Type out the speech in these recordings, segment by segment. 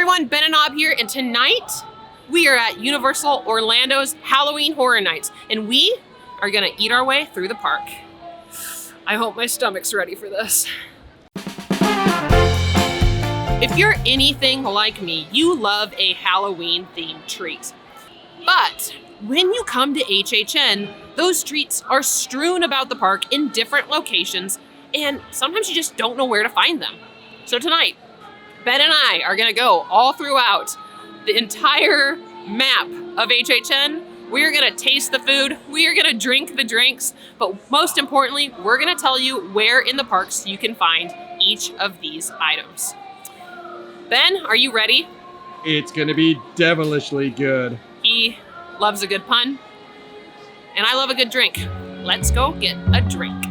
everyone, Ben and Nob here, and tonight we are at Universal Orlando's Halloween Horror Nights, and we are gonna eat our way through the park. I hope my stomach's ready for this. If you're anything like me, you love a Halloween-themed treat. But when you come to HHN, those treats are strewn about the park in different locations, and sometimes you just don't know where to find them. So tonight, Ben and I are gonna go all throughout the entire map of HHN. We are gonna taste the food, we are gonna drink the drinks, but most importantly, we're gonna tell you where in the parks you can find each of these items. Ben, are you ready? It's gonna be devilishly good. He loves a good pun, and I love a good drink. Let's go get a drink.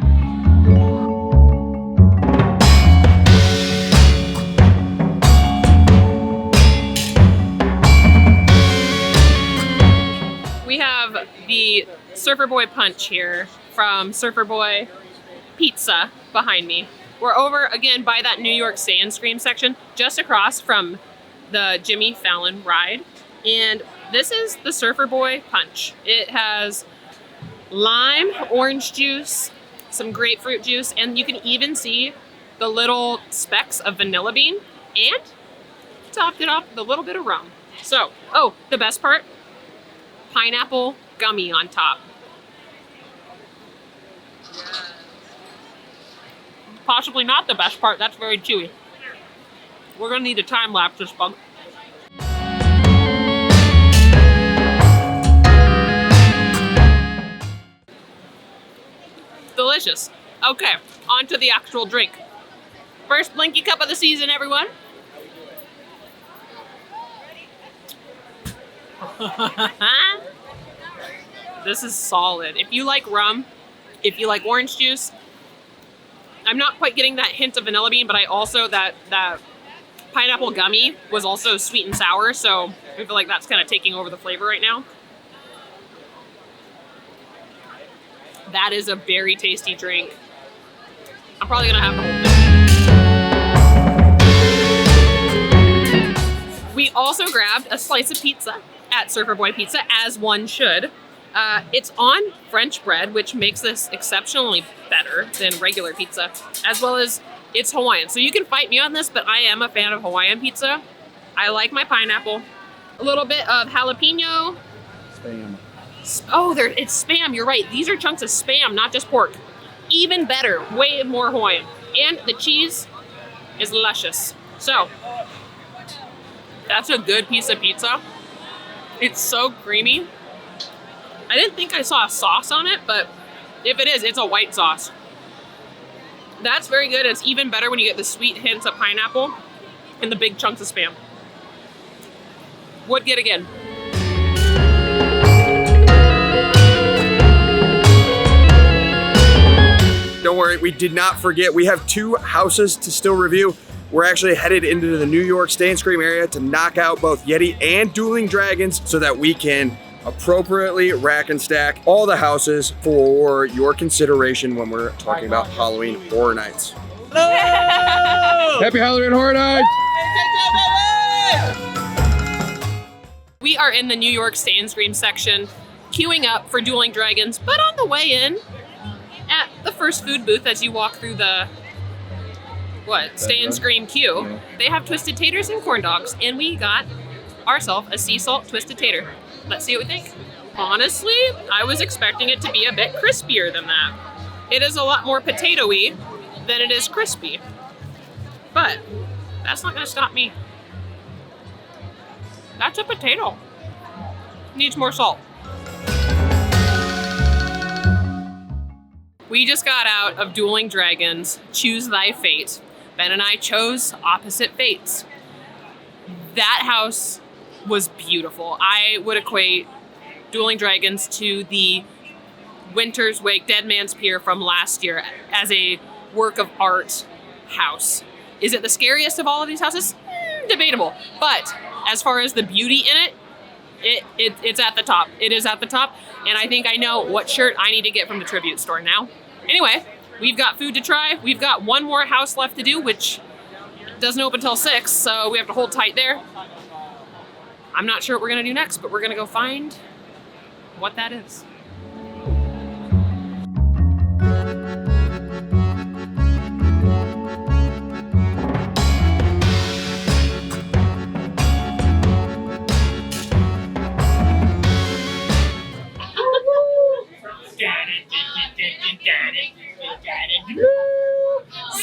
We have the Surfer Boy Punch here from Surfer Boy Pizza behind me. We're over again by that New York Sand Scream section, just across from the Jimmy Fallon ride. And this is the Surfer Boy Punch. It has lime, orange juice, some grapefruit juice, and you can even see the little specks of vanilla bean, and topped it off with a little bit of rum. So, oh, the best part, pineapple gummy on top. Possibly not the best part, that's very chewy. We're gonna need to time lapse this bug. Delicious. Okay, on to the actual drink. First Blinky Cup of the season, everyone. This is solid. If you like rum, if you like orange juice, I'm not quite getting that hint of vanilla bean, but I also, that pineapple gummy was also sweet and sour, so I feel like that's kind of taking over the flavor right now. That is a very tasty drink. I'm probably gonna have the whole thing. We also grabbed a slice of pizza at Surfer Boy Pizza, as one should. It's on French bread, which makes this exceptionally better than regular pizza, as well as it's Hawaiian. So you can fight me on this, but I am a fan of Hawaiian pizza. I like my pineapple. A little bit of jalapeno. Spam. Oh, it's Spam, you're right. These are chunks of Spam, not just pork. Even better, way more Hawaiian. And the cheese is luscious. So, that's a good piece of pizza. It's so creamy. I didn't think I saw a sauce on it, but if it is, it's a white sauce. That's very good. It's even better when you get the sweet hints of pineapple and the big chunks of Spam. Would get again. Don't worry, we did not forget. We have 2 houses to still review. We're actually headed into the New York Stay and Scream area to knock out both Yeti and Dueling Dragons so that we can appropriately rack and stack all the houses for your consideration when we're talking about Halloween Horror Nights. Hello! Happy Halloween Horror Nights! We are in the New York Stay and Scream section, queuing up for Dueling Dragons, but on the way in, at the first food booth as you walk through the Stay and Scream queue, they have twisted taters and corn dogs, and we got ourselves a sea salt twisted tater. Let's see what we think. Honestly, I was expecting it to be a bit crispier than that. It is a lot more potato-y than it is crispy, but that's not gonna stop me. That's a potato. Needs more salt. We just got out of Dueling Dragons, Choose Thy Fate. Ben and I chose opposite fates. That house was beautiful. I would equate Dueling Dragons to the Winter's Wake Dead Man's Pier from last year as a work of art house. Is it the scariest of all of these houses? Debatable. But as far as the beauty in it, it's at the top. It is at the top. And I think I know what shirt I need to get from the Tribute store now. Anyway, we've got food to try. We've got one more house left to do, which doesn't open till 6, so we have to hold tight there. I'm not sure what we're gonna do next, but we're gonna go find what that is.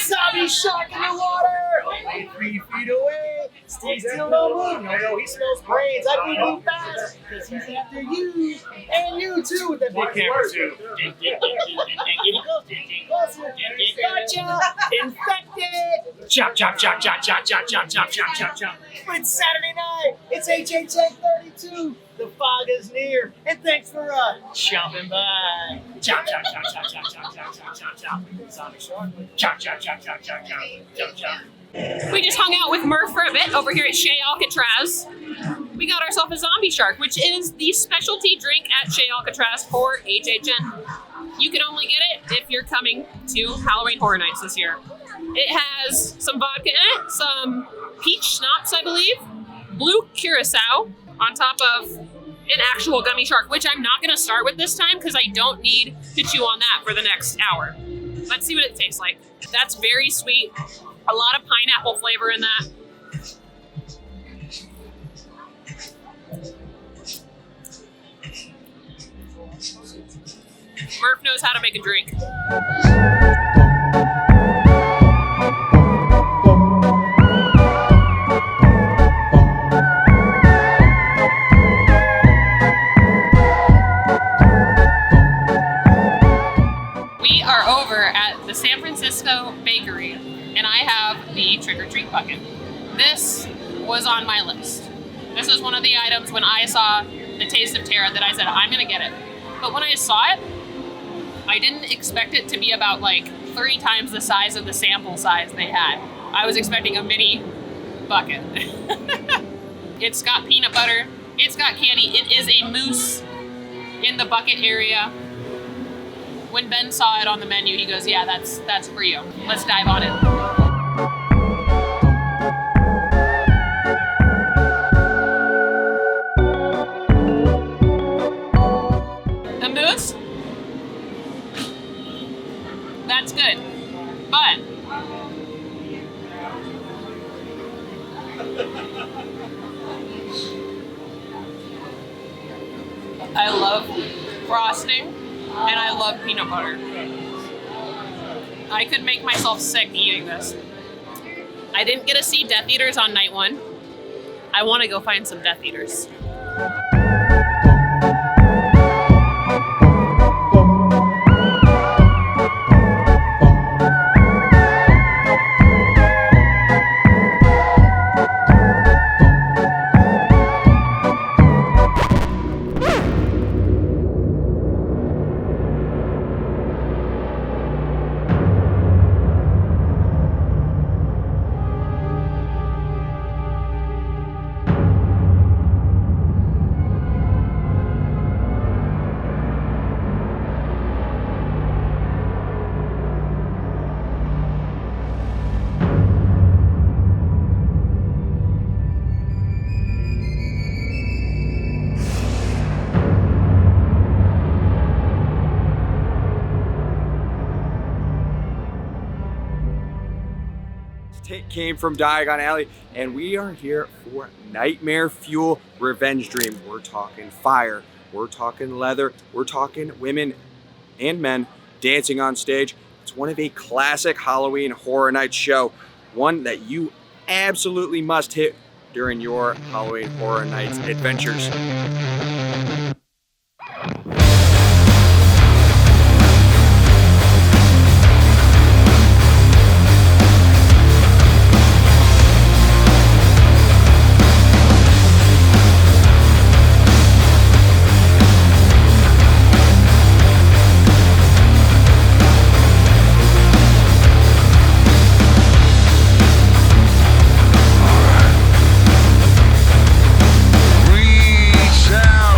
Zombie shark in the water! Only 3 feet away! Stay still, no move! No, he smells brains! I can move fast! Because he's after you! And you too with that big camera too! Gotcha! Infected! Chop, chop, chop, chop, chop, chop, chop, chop, chop, chop, chop! It's Saturday night! It's HHN 32! The fog is near, and thanks for chopping by. Chop, chop, chop, chop, chop, chop, chop, chop, chop, chop. Zombie shark. Chop, chop, chop, chop, chop, chop, chop, chop. We just hung out with Murph for a bit over here at Chez Alcatraz. We got ourselves a zombie shark, which is the specialty drink at Chez Alcatraz for HHN. You can only get it if you're coming to Halloween Horror Nights this year. It has some vodka in it, some peach schnapps, I believe, blue curacao, on top of an actual gummy shark, which I'm not going to start with this time because I don't need to chew on that for the next hour. Let's see what it tastes like. That's very sweet. A lot of pineapple flavor in that. Murph knows how to make a drink. San Francisco Bakery, and I have the trick-or-treat bucket. This was on my list. This was one of the items when I saw the Taste of Terra that I said, I'm gonna get it. But when I saw it, I didn't expect it to be about like 3 times the size of the sample size they had. I was expecting a mini bucket. It's got peanut butter, it's got candy, it is a mousse in the bucket area. When Ben saw it on the menu, he goes, yeah, that's for you. Let's dive on it. The mousse, that's good, but I love frosting. And I love peanut butter. I could make myself sick eating this. I didn't get to see Death Eaters on night 1. I want to go find some Death Eaters. Came from Diagon Alley, and we are here for Nightmare Fuel Revenge Dream. We're talking fire, we're talking leather, we're talking women and men dancing on stage. It's one of a classic Halloween Horror Nights show, one that you absolutely must hit during your Halloween Horror Nights adventures. Reach out.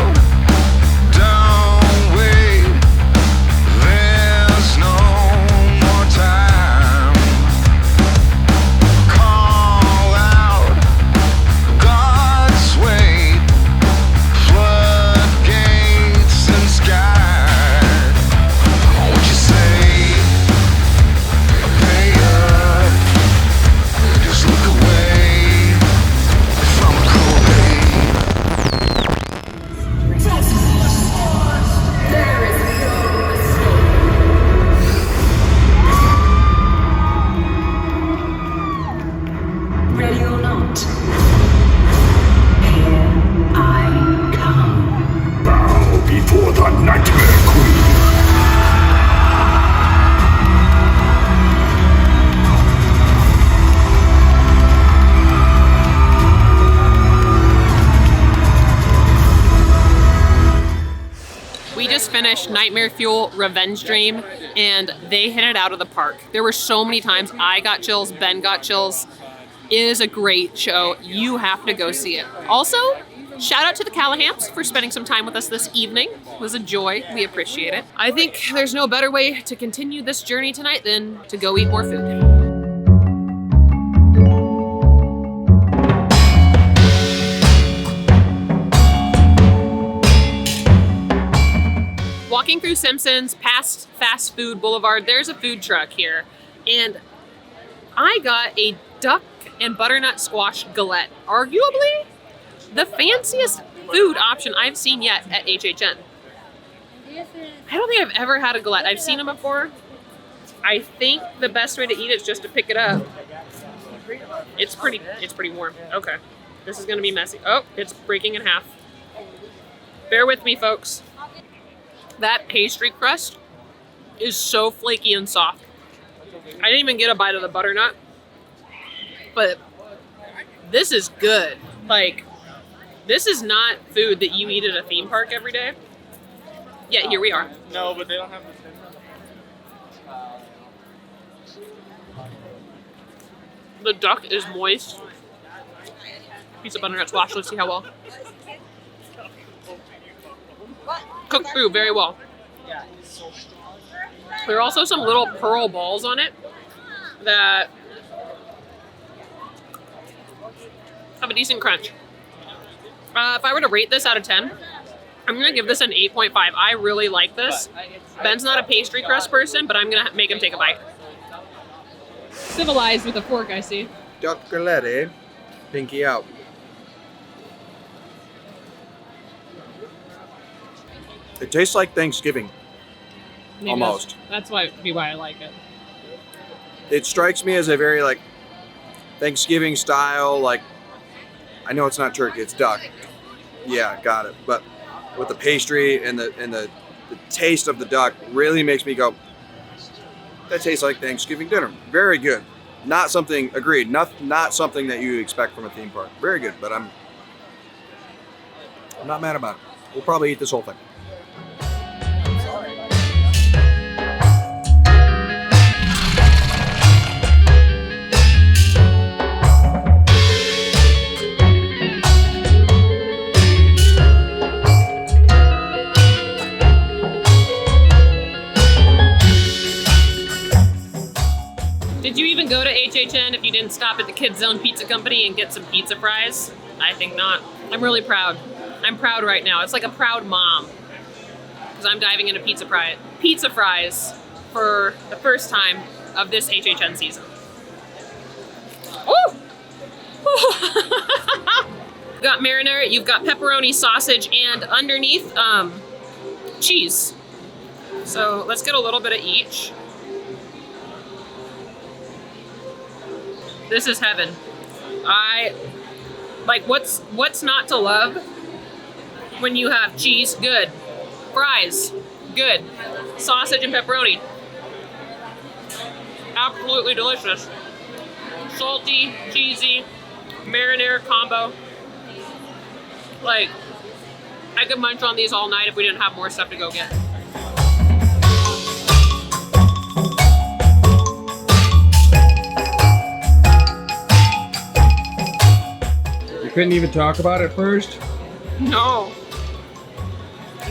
finished Nightmare Fuel Revenge Dream, and they hit it out of the park. There were so many times I got chills, Ben got chills. It is a great show. You have to go see it. Also, shout out to the Callahams for spending some time with us this evening. It was a joy. We appreciate it. I think there's no better way to continue this journey tonight than to go eat more food. Walking through Simpsons, past Fast Food Boulevard, there's a food truck here. And I got a duck and butternut squash galette. Arguably the fanciest food option I've seen yet at HHN. I don't think I've ever had a galette. I've seen them before. I think the best way to eat it is just to pick it up. It's pretty warm. Okay. This is gonna be messy. Oh, it's breaking in half. Bear with me, folks. That pastry crust is so flaky and soft. I didn't even get a bite of the butternut, but this is good. Like, this is not food that you eat at a theme park every day. Yeah, here we are. No, but they don't have the same. The duck is moist. Piece of butternut squash. Let's see how well. Cooked through very well. There are also some little pearl balls on it that have a decent crunch. If I were to rate this out of 10, I'm going to give this an 8.5. I really like this. Ben's not a pastry crust person, but I'm going to make him take a bite. Civilized with a fork, I see. Duck galette, eh? Pinky out. It tastes like Thanksgiving. Maybe Almost. That's why I like it. It strikes me as a very like Thanksgiving style, like, I know it's not turkey, it's duck. Yeah, got it. But with the pastry and the taste of the duck really makes me go, that tastes like Thanksgiving dinner. Very good. Not something, agreed, not something that you expect from a theme park. Very good, but I'm not mad about it. We'll probably eat this whole thing. Did you even go to HHN if you didn't stop at the Kids Zone Pizza Company and get some pizza fries? I think not. I'm really proud. I'm proud right now. It's like a proud mom. Because I'm diving into pizza fries for the first time of this HHN season. Woo! You've got marinara, you've got pepperoni, sausage, and underneath, cheese. So let's get a little bit of each. This is heaven. I like what's not to love when you have cheese, good. Fries, good. Sausage and pepperoni. Absolutely delicious. Salty, cheesy, marinara combo. Like, I could munch on these all night if we didn't have more stuff to go get. You couldn't even talk about it first? No.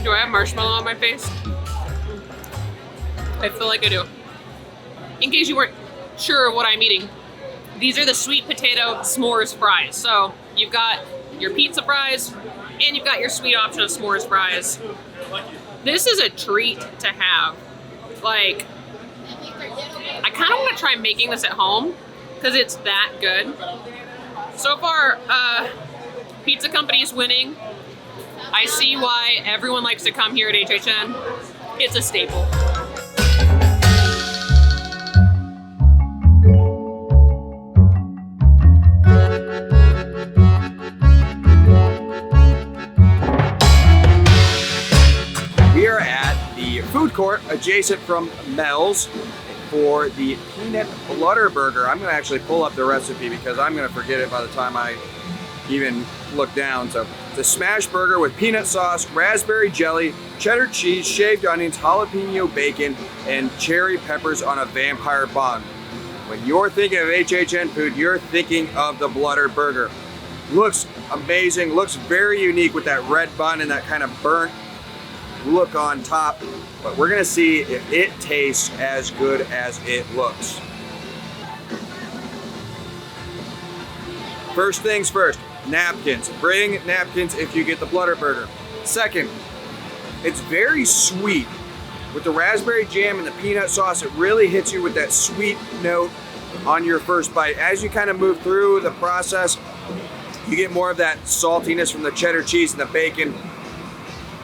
Do I have marshmallow on my face? I feel like I do. In case you weren't sure of what I'm eating, these are the sweet potato s'mores fries. So you've got your pizza fries and you've got your sweet option of s'mores fries. This is a treat to have. Like, I kind of want to try making this at home because it's that good. So far, Pizza Company is winning. I see why everyone likes to come here at HHN. It's a staple. We are at the food court adjacent from Mel's for the peanut butter burger. I'm gonna actually pull up the recipe because I'm gonna forget it by the time I even look down. So it's a smash burger with peanut sauce, raspberry jelly, cheddar cheese, shaved onions, jalapeno bacon, and cherry peppers on a vampire bun. When you're thinking of HHN food, you're thinking of the Blooder Burger. Looks amazing, looks very unique with that red bun and that kind of burnt look on top. But we're gonna see if it tastes as good as it looks. First things first, napkins. Bring napkins if you get the Blooder Burger. Second, it's very sweet. With the raspberry jam and the peanut sauce, it really hits you with that sweet note on your first bite. As you kind of move through the process, you get more of that saltiness from the cheddar cheese and the bacon.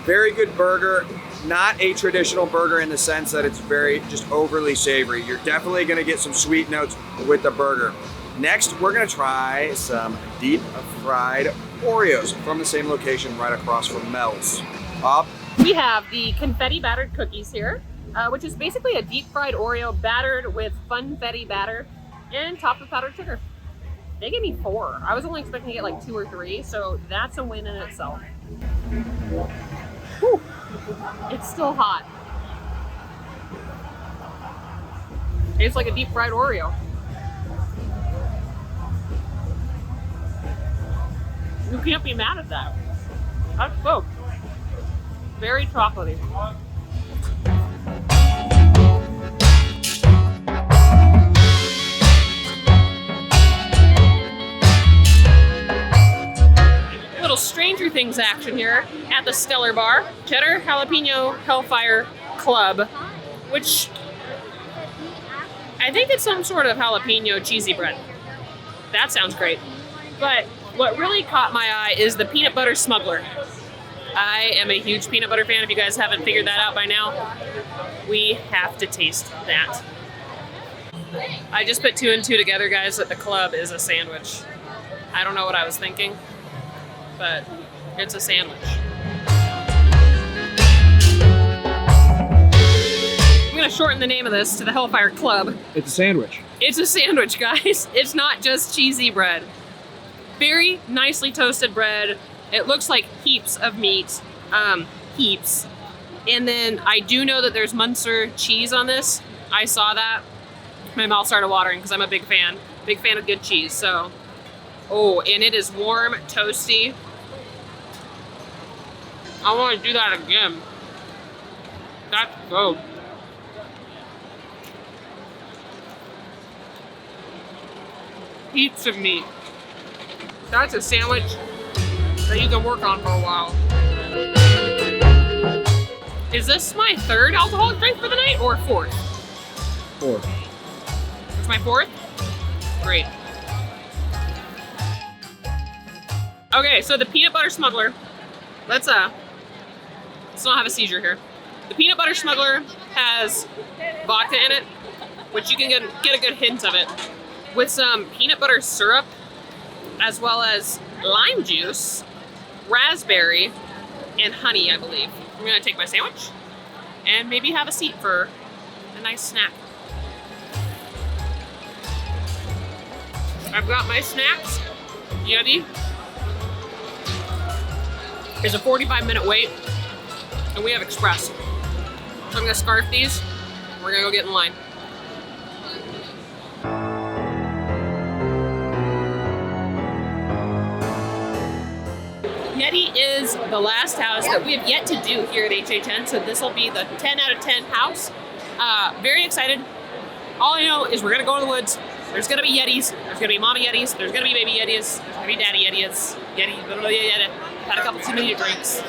Very good burger. Not a traditional burger in the sense that it's very just overly savory. You're definitely gonna get some sweet notes with the burger. Next, we're gonna try some deep fried Oreos from the same location right across from Mel's. Bob? We have the confetti battered cookies here, which is basically a deep fried Oreo battered with funfetti batter and topped with powdered sugar. They gave me 4. I was only expecting to get like 2 or 3, so that's a win in itself. Whew. It's still hot. Tastes like a deep fried Oreo. You can't be mad at that. That's so very chocolatey. Little Stranger Things action here at the Stellar Bar. Cheddar Jalapeno Hellfire Club, which I think it's some sort of jalapeno cheesy bread. That sounds great. But what really caught my eye is the peanut butter smuggler. I am a huge peanut butter fan. If you guys haven't figured that out by now, we have to taste that. I just put 2 and 2 together, guys, that the club is a sandwich. I don't know what I was thinking, but it's a sandwich. I'm gonna shorten the name of this to the Hellfire Club. It's a sandwich. It's a sandwich, guys. It's not just cheesy bread. Very nicely toasted bread. It looks like heaps of meat, heaps. And then I do know that there's Munster cheese on this. I saw that. My mouth started watering because I'm a big fan of good cheese. So, oh, and it is warm, toasty. I want to do that again. That's good. Heaps of meat. That's a sandwich that you can work on for a while. Is this my 3rd alcoholic drink for the night or 4th? 4. It's my 4th? Great. Okay, so the peanut butter smuggler. Let's not have a seizure here. The peanut butter smuggler has vodka in it, which you can get a good hint of it, with some peanut butter syrup, as well as lime juice, raspberry, and honey, I believe. I'm gonna take my sandwich and maybe have a seat for a nice snack. I've got my snacks. Yeti. There's a 45-minute wait, and we have express. So I'm gonna scarf these. We're gonna go get in line. Yeti is the last house that we have yet to do here at HHN, so this will be the 10 out of 10 house. Very excited. All I know is we're gonna go to the woods. There's gonna be Yetis. There's gonna be mama Yetis. There's gonna be baby Yetis. There's gonna be daddy Yetis. Yeti. Had a couple too many drinks.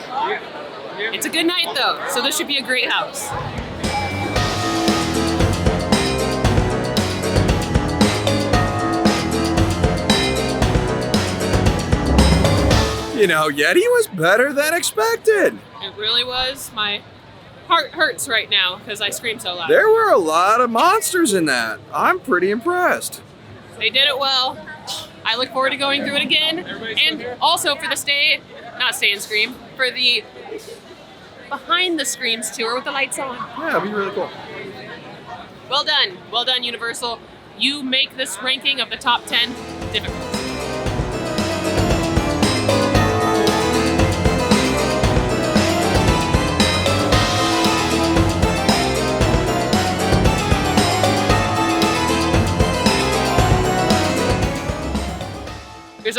It's a good night though, so this should be a great house. You know, Yeti was better than expected. It really was. My heart hurts right now because I screamed so loud. There were a lot of monsters in that. I'm pretty impressed. They did it well. I look forward to going through it again. And also for the for the behind the screens tour with the lights on. Yeah, it'd be really cool. Well done. Well done, Universal. You make this ranking of the top 10 difficult.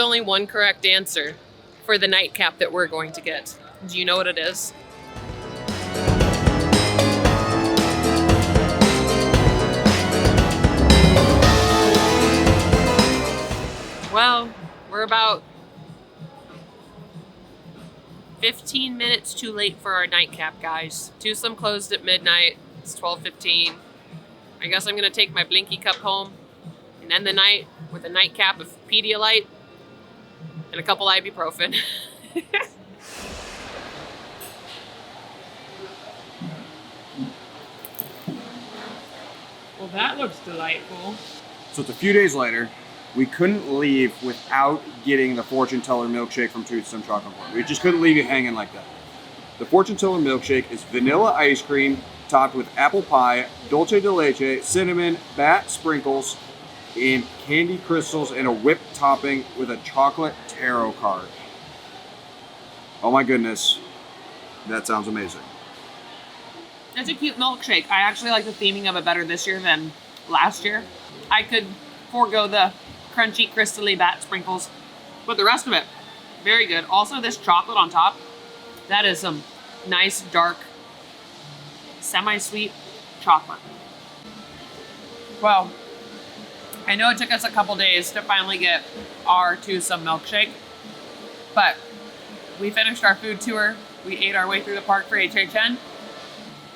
only one correct answer for the nightcap that we're going to get. Do you know what it is? Well, we're about 15 minutes too late for our nightcap, guys. Twosome closed at midnight. It's 12:15. I guess I'm gonna take my Blinky cup home and end the night with a nightcap of Pedialyte and a couple ibuprofen. Well, that looks delightful. So it's a few days later. We couldn't leave without getting the fortune teller milkshake from Twosome Chocolate Bar. We just couldn't leave it hanging like that. The fortune teller milkshake is vanilla ice cream topped with apple pie, dulce de leche, cinnamon, bat sprinkles, and candy crystals, and a whipped topping with a chocolate tarot card. Oh my goodness, that sounds amazing. It's a cute milkshake. I actually like the theming of it better this year than last year. I could forego the crunchy, crystally bat sprinkles, but the rest of it, very good. Also, this chocolate on top, that is some nice, dark, semi-sweet chocolate. Well, I know it took us a couple days to finally get our Twosome milkshake, but we finished our food tour. We ate our way through the park for HHN.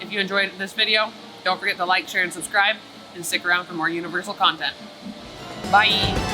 If you enjoyed this video, don't forget to like, share, and subscribe, and stick around for more Universal content. Bye!